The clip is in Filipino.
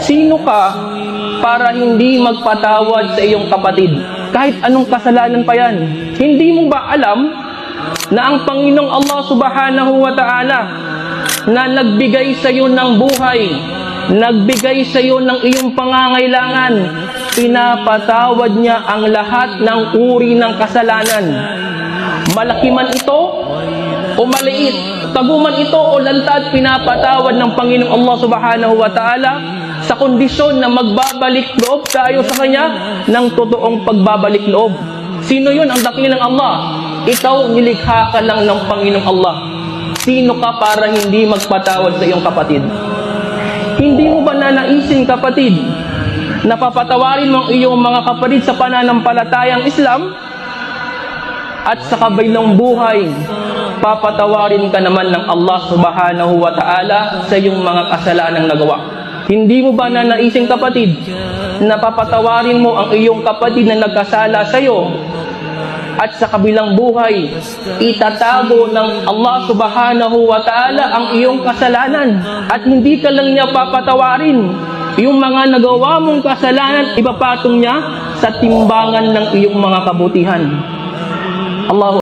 Sino ka para hindi magpatawad sa iyong kapatid? Kahit anong kasalanan pa yan. Hindi mo ba alam na ang Panginoong Allah Subhanahu wa Ta'ala na nagbigay sa iyo ng buhay, nagbigay sa iyo ng iyong pangangailangan, pinapatawad niya ang lahat ng uri ng kasalanan. Malaki man ito o maliit, taguman ito o lantad, pinapatawad ng Panginoong Allah Subhanahu wa Ta'ala sa kondisyon na magbabalik loob tayo sa Kanya ng totoong pagbabalik loob. Sino yun? Ang dakilang Allah. Ikaw, nilikha ka lang ng Panginoong Allah. Sino ka para hindi magpatawad sa iyong kapatid? Hindi mo ba nanaisin, kapatid, na papatawarin mo ang iyong mga kapatid sa pananampalatayang Islam? At sa kabilang buhay, papatawarin ka naman ng Allah Subhanahu wa Ta'ala sa iyong mga kasalanang nagawa. Hindi mo ba nanaisin, kapatid, na papatawarin mo ang iyong kapatid na nagkasala sa iyo? At sa kabilang buhay, itatago ng Allah Subhanahu wa Ta'ala ang iyong kasalanan. At hindi ka lang niya papatawarin. Yung mga nagawa mong kasalanan, ipapatong niya sa timbangan ng iyong mga kabutihan. Allah